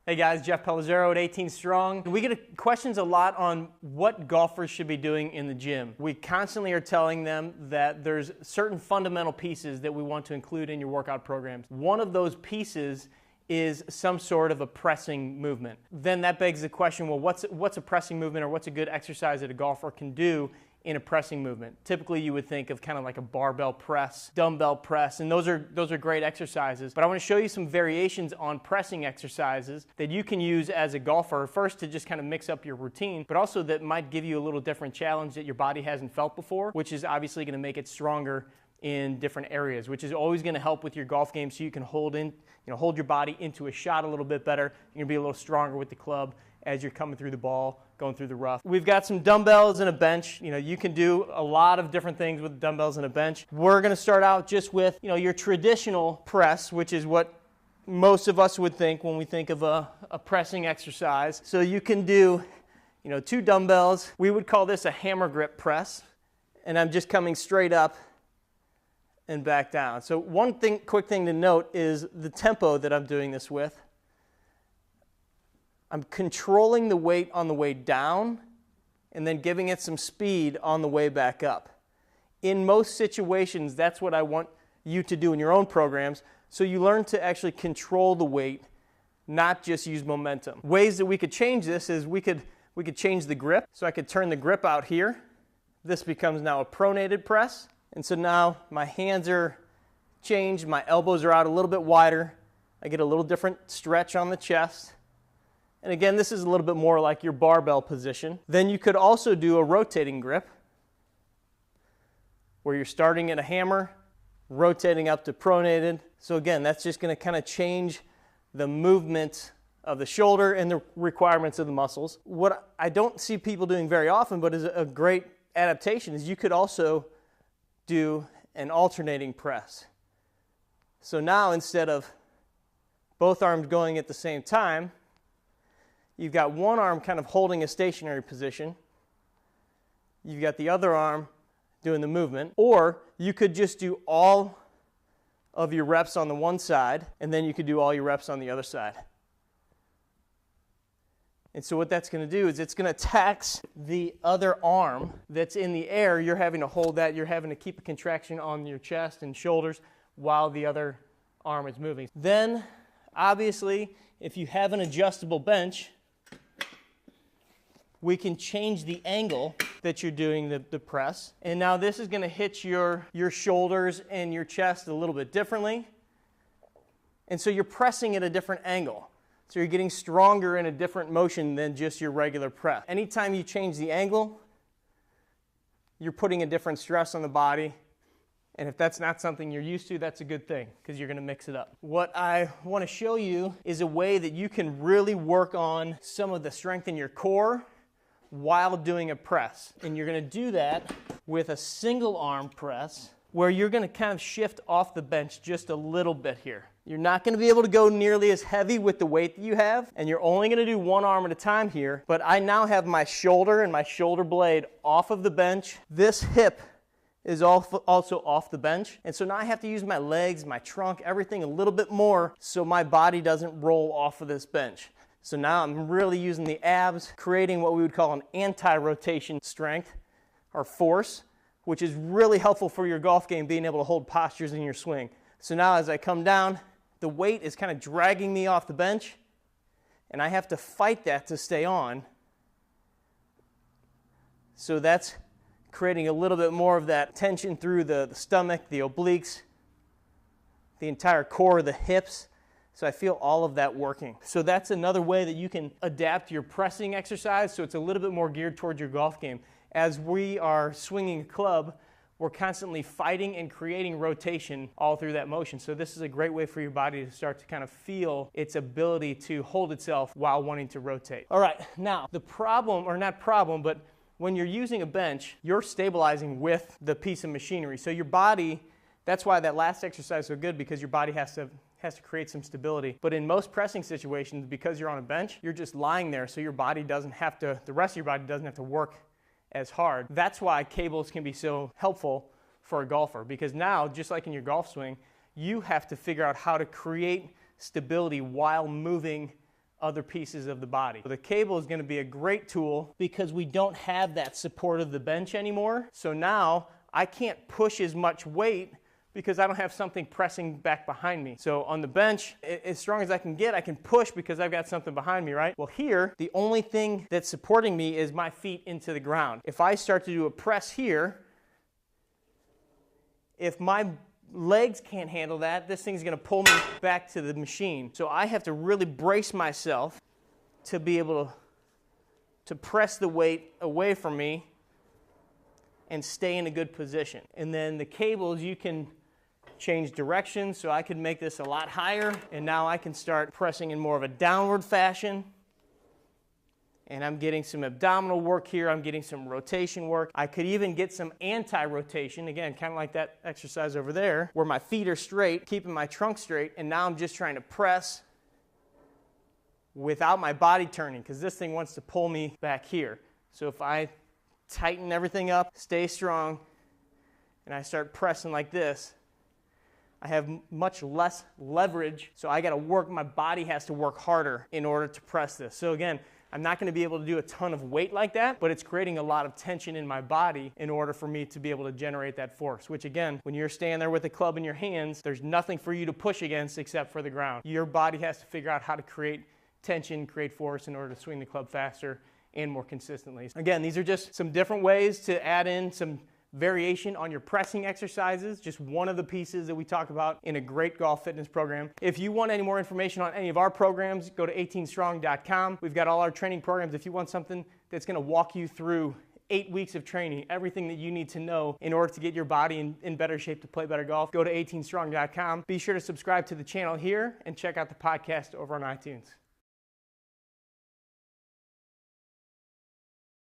Hey guys, Jeff Pellizzaro at 18 Strong. We get questions a lot on what golfers should be doing in the gym. We constantly are telling them that there's certain fundamental pieces that we want to include in your workout programs. One of those pieces is some sort of a pressing movement. Then that begs the question, well, what's a pressing movement, or what's a good exercise that a golfer can do in a pressing movement? Typically you would think of kind of like a barbell press, dumbbell press, and those are great exercises. But I want to show you some variations on pressing exercises that you can use as a golfer, first to just kind of mix up your routine, but also that might give you a little different challenge that your body hasn't felt before, which is obviously going to make it stronger in different areas, which is always going to help with your golf game, so you can hold your body into a shot a little bit better. You're going to be a little stronger with the club as you're coming through the ball, going through the rough. We've got some dumbbells and a bench. You can do a lot of different things with dumbbells and a bench. We're going to start out just with your traditional press, which is what most of us would think when we think of a pressing exercise. So you can do 2 dumbbells. We would call this a hammer grip press, and I'm just coming straight up and back down. So one quick thing to note is the tempo that I'm doing this with. I'm controlling the weight on the way down and then giving it some speed on the way back up. In most situations, that's what I want you to do in your own programs, so you learn to actually control the weight, not just use momentum. Ways that we could change this is we could change the grip. So I could turn the grip out here. This becomes now a pronated press. And so now my hands are changed, my elbows are out a little bit wider. I get a little different stretch on the chest. And again, this is a little bit more like your barbell position. Then you could also do a rotating grip, where you're starting at a hammer, rotating up to pronated. So again, that's just going to kind of change the movement of the shoulder and the requirements of the muscles. What I don't see people doing very often, but is a great adaptation, is you could also do an alternating press. So now, instead of both arms going at the same time, you've got one arm kind of holding a stationary position. You've got the other arm doing the movement. Or you could just do all of your reps on the one side, and then you could do all your reps on the other side. And so what that's going to do is it's going to tax the other arm that's in the air. You're having to hold that. You're having to keep a contraction on your chest and shoulders while the other arm is moving. Then, obviously, if you have an adjustable bench, we can change the angle that you're doing the press. And now this is going to hit your shoulders and your chest a little bit differently. And so you're pressing at a different angle. So you're getting stronger in a different motion than just your regular press. Anytime you change the angle, you're putting a different stress on the body. And if that's not something you're used to, that's a good thing, because you're going to mix it up. What I want to show you is a way that you can really work on some of the strength in your core while doing a press. And you're going to do that with a single arm press, where you're going to kind of shift off the bench just a little bit here. You're not going to be able to go nearly as heavy with the weight that you have, and you're only going to do one arm at a time here. But I now have my shoulder and my shoulder blade off of the bench. This hip is also off the bench. And so now I have to use my legs, my trunk, everything a little bit more so my body doesn't roll off of this bench. So now I'm really using the abs, creating what we would call an anti-rotation strength or force, which is really helpful for your golf game, being able to hold postures in your swing. So now as I come down, the weight is kind of dragging me off the bench, and I have to fight that to stay on. So that's creating a little bit more of that tension through the stomach, the obliques, the entire core, the hips. So I feel all of that working. So that's another way that you can adapt your pressing exercise, so it's a little bit more geared towards your golf game. As we are swinging a club, we're constantly fighting and creating rotation all through that motion. So this is a great way for your body to start to kind of feel its ability to hold itself while wanting to rotate. All right, now the problem, or not problem, but when you're using a bench, you're stabilizing with the piece of machinery. So your body, that's why that last exercise is so good, because your body has to create some stability. But in most pressing situations, because you're on a bench, you're just lying there, so your body doesn't have to, the rest of your body doesn't have to work as hard. That's why cables can be so helpful for a golfer, because now, just like in your golf swing, you have to figure out how to create stability while moving other pieces of the body. The cable is going to be a great tool because we don't have that support of the bench anymore. So now I can't push as much weight because I don't have something pressing back behind me. So on the bench, as strong as I can get, I can push because I've got something behind me, right? Well, here, the only thing that's supporting me is my feet into the ground. If I start to do a press here, if my legs can't handle that, this thing's gonna pull me back to the machine. So I have to really brace myself to be able to press the weight away from me and stay in a good position. And then the cables, you can change direction, so I could make this a lot higher, and now I can start pressing in more of a downward fashion. And I'm getting some abdominal work here, I'm getting some rotation work. I could even get some anti-rotation, again, kind of like that exercise over there, where my feet are straight, keeping my trunk straight, and now I'm just trying to press without my body turning, because this thing wants to pull me back here. So if I tighten everything up, stay strong, and I start pressing like this, I have much less leverage, so I gotta work, my body has to work harder in order to press this. So again, I'm not gonna be able to do a ton of weight like that, but it's creating a lot of tension in my body in order for me to be able to generate that force, which again, when you're standing there with a club in your hands, there's nothing for you to push against except for the ground. Your body has to figure out how to create tension, create force in order to swing the club faster and more consistently. Again, these are just some different ways to add in some variation on your pressing exercises, just one of the pieces that we talk about in a great golf fitness program. If you want any more information on any of our programs, go to 18strong.com. We've got all our training programs. If you want something that's going to walk you through 8 weeks of training, everything that you need to know in order to get your body in better shape to play better golf, go to 18strong.com. Be sure to subscribe to the channel here and check out the podcast over on iTunes.